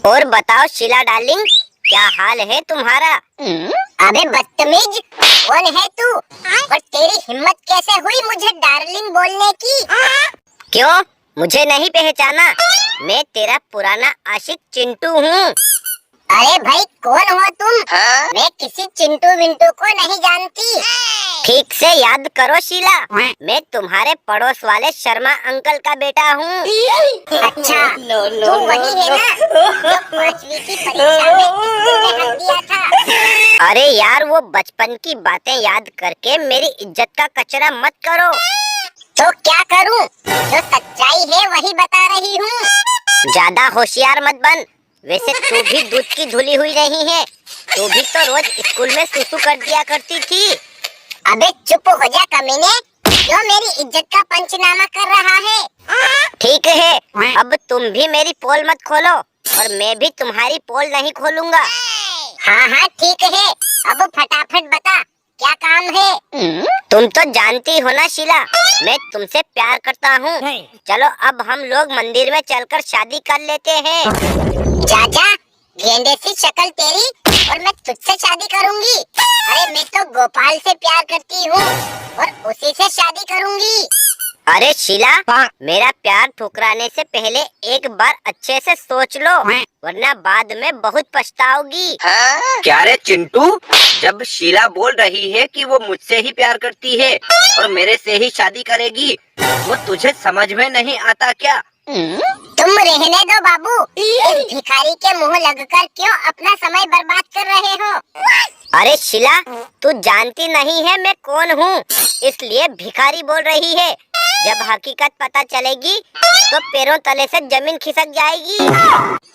और बताओ शीला डार्लिंग, क्या हाल है तुम्हारा? अबे बदतमीज, कौन है तू? और तेरी हिम्मत कैसे हुई मुझे डार्लिंग बोलने की? क्यों, मुझे नहीं पहचाना? मैं तेरा पुराना आशिक चिंटू हूँ। अरे भाई, कौन हो तुम? मैं किसी चिंटू विंटू को नहीं जानती। ठीक से याद करो शीला, मैं तुम्हारे पड़ोस वाले शर्मा अंकल का बेटा हूँ। अच्छा, तू वही है ना जो 5वीं की परीक्षा में स्कूल में हक दिया था? अरे यार, वो बचपन की बातें याद करके मेरी इज्जत का कचरा मत करो। तो क्या करूं? जो सच्चाई है वही बता रही हूँ। ज्यादा होशियार मत बन। वैसे तू भी दूध की धुली हुई नहीं है, तू भी तो रोज स्कूल में सुसु कर दिया करती थी। अबे चुप हो जा कमीने, जो मेरी इज्जत का पंचनामा कर रहा है। ठीक है, अब तुम भी मेरी पोल मत खोलो और मैं भी तुम्हारी पोल नहीं खोलूंगा। हाँ हाँ ठीक है, अब फटाफट बता क्या काम है? तुम तो जानती हो ना शीला, मैं तुमसे प्यार करता हूँ। चलो अब हम लोग मंदिर में चलकर शादी कर लेते हैं। जा जा, गेंडे सी शक्ल तेरी, और मैं तुझसे शादी करूंगी? अरे मैं तो गोपाल से प्यार करती हूँ और उसी से शादी करूंगी। अरे शीला, मेरा प्यार ठुकराने से पहले एक बार अच्छे से सोच लो, वरना बाद में बहुत पछताओगी। क्या रे चिंटू, जब शीला बोल रही है कि वो मुझसे ही प्यार करती है और मेरे से ही शादी करेगी, वो तुझे समझ में नहीं आता क्या? तुम रहने दो बाबू, इस भिखारी के मुंह लगकर क्यों अपना समय बर्बाद कर रहे हो? अरे शीला, तू जानती नहीं है मैं कौन हूँ, इसलिए भिखारी बोल रही है। जब हकीकत पता चलेगी तो पैरों तले से जमीन खिसक जाएगी।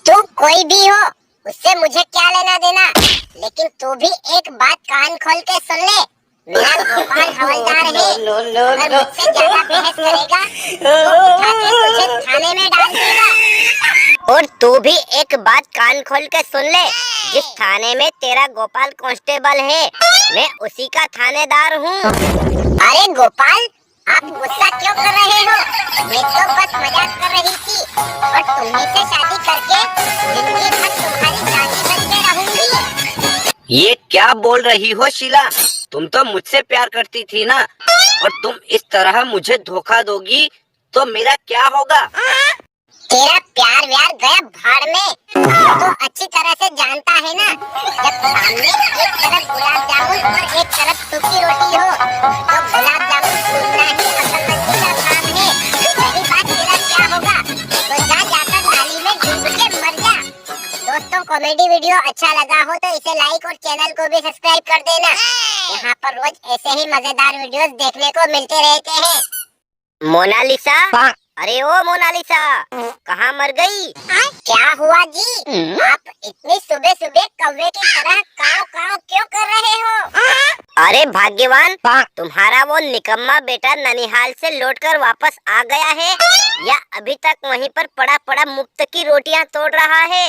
तू कोई भी हो, उससे मुझे क्या लेना देना, लेकिन तू भी एक बात कान खोल के सुन ले। मेरा गोपाल हवलदार है, अगर मुझसे ज्यादा बहस करेगा तो उठा के तुझे थाने में डाल देगा। और तू भी एक बात कान खोल के सुन ले, जिस थाने में तेरा गोपाल कांस्टेबल है, मैं उसी का थानेदार हूँ। अरे गोपाल, आप गुस्सा क्यों कर रहे हो? मैं तो बस मजाक कर रही थी और तुम्ही से शादी करके जिंदगी भर तुम्हारी रानी बन के रहूंगी। ये क्या बोल रही हो शीला? तुम तो मुझसे प्यार करती थी ना, और तुम इस तरह मुझे धोखा दोगी तो मेरा क्या होगा? तेरा प्यार व्यार गया भाड़ में, तो अच्छी तरह से जानता है ना, जब सामने एक तरफ गुलाब जामुन और एक तरफ सूखी रोटी हो तो गुलाब जामुन फूलना ही अक्लमंदी का काम है। वही बात तेरा क्या होगा? तो जा जाकर नाली में डूब के मर जा। दोस्तों, कॉमेडी वीडियो अच्छा लगा हो तो इसे लाइक और चैनल को भी सब्सक्राइब कर देना। यहाँ पर रोज ऐसे ही मजेदार वीडियोस देखने को मिलते रहते हैं। मोनालिसा, अरे ओ मोनालिसा, कहाँ मर गई? क्या हुआ जी? आप इतनी सुबह सुबह कौवे की तरह काव काव क्यों कर रहे हो? अरे भाग्यवान, तुम्हारा वो निकम्मा बेटा ननिहाल से लौटकर वापस आ गया है या अभी तक वहीं पर पड़ा पड़ा मुफ्त की रोटियां तोड़ रहा है?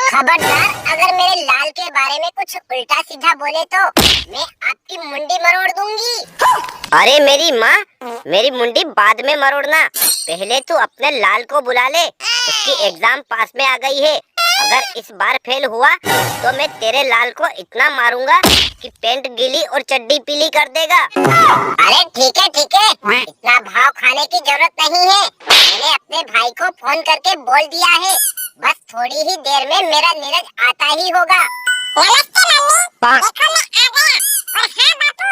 खबरदार, अगर मेरे लाल के बारे में कुछ उल्टा सीधा बोले तो मैं आपकी मुंडी मरोड़ दूंगी। अरे मेरी माँ, मेरी मुंडी बाद में मरोड़ना, पहले तू अपने लाल को बुला ले, उसकी एग्जाम पास में आ गई है। अगर इस बार फेल हुआ तो मैं तेरे लाल को इतना मारूंगा कि पैंट गीली और चड्डी पीली कर देगा। अरे ठीक है, इतना भाव खाने की जरूरत नहीं है। मैंने अपने भाई को फोन करके बोल दिया है, बस थोड़ी ही देर में मेरा नीरज आता ही होगा। नमस्ते मम्मी, देखो मैं आ गया। और हाँ बापू,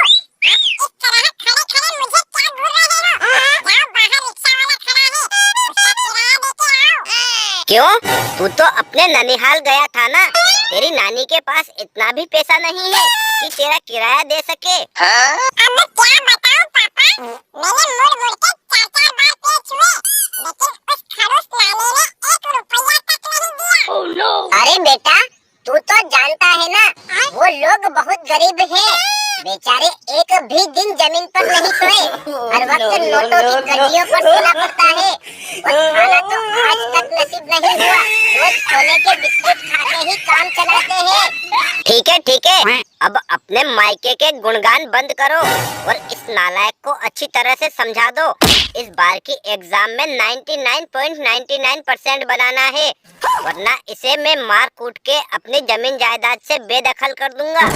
आप इस तरह खड़े खड़े मुझे क्या घूर रहे हो? जाओ बाहर, रिक्शा वाला खड़ा है, उसका किराया देके आओ। क्यों, तू तो अपने ननिहाल गया था ना, तेरी नानी के पास इतना भी पैसा नहीं है कि तेरा किराया दे सके। अब मैं क्या बताऊं पापा, मैंने मुड़ मुड़ के 4-4 बार पेच हुए, लेकिन उस खड़ूस नानी ने 1 रुपया तक नहीं दिया। Oh no! अरे बेटा, तू तो जानता है ना, वो लोग बहुत गरीब हैं, बेचारे एक भी दिन जमीन पर नहीं सोए, हर वक्त नोटों की गड्डियों पर सोना पड़ता है। और खाना तो आज तक नसीब नहीं हुआ, रोज सोने के बिस्कुट खाते ही काम चलाते हैं। ठीक है, अब अपने मायके के गुणगान बंद करो और इस नालायक को अच्छी तरह से समझा दो। इस बार की एग्जाम में 99.99% बनाना है, वरना इसे मैं मार कूट के अपनी जमीन जायदाद से बेदखल कर दूंगा।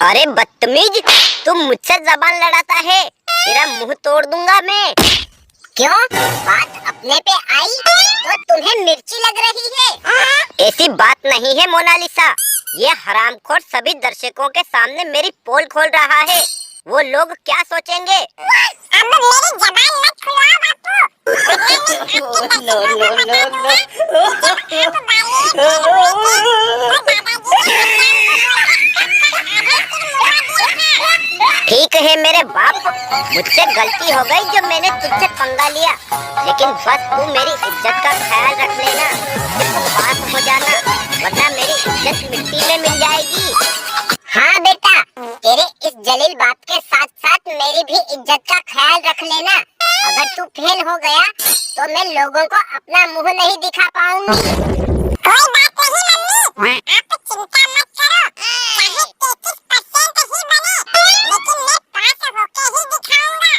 अरे बदतमीज, तुम मुझसे जबान लड़ाता है, तेरा मुंह तोड़ दूंगा मैं। क्यों? बात अपने पे आई तो तुम्हें मिर्ची लग रही है? ऐसी बात नहीं है मोनालिसा, ये हरामखोर सभी दर्शकों के सामने मेरी पोल खोल रहा है। वो लोग क्या सोचेंगे? अब मेरी जबान मत खुलवाओ ठीक है मेरे बाप, मुझसे गलती हो गई जो मैंने तुझसे पंगा लिया, लेकिन बस तू मेरी इज्जत का ख्याल रख लेना, सिर्फ पास हो जाना, वरना मेरी इज्जत मिट्टी में मिल जाएगी। हाँ बेटा, तेरे इस जलील बाप के साथ साथ मेरी भी इज्जत का ख्याल रख लेना। अगर तू फेल हो गया तो मैं लोगों को अपना मुंह नहीं दिखा पाऊंगी। कोई बात नहीं मम्मी, आप चिंता मत करो, चाहे 33% ही बने, लेकिन मैं पास होके ही दिखाऊंगा।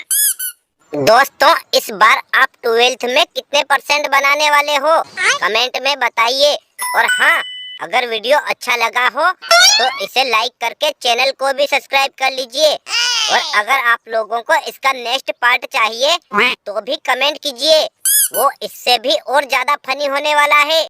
दोस्तों, इस बार आप 12th में कितने % बनाने वाले हो, कमेंट में बताइए। और हाँ, अगर वीडियो अच्छा लगा हो तो इसे लाइक करके चैनल को भी सब्सक्राइब कर लीजिए। और अगर आप लोगों को इसका नेक्स्ट पार्ट चाहिए तो भी कमेंट कीजिए, वो इससे भी और ज्यादा फनी होने वाला है।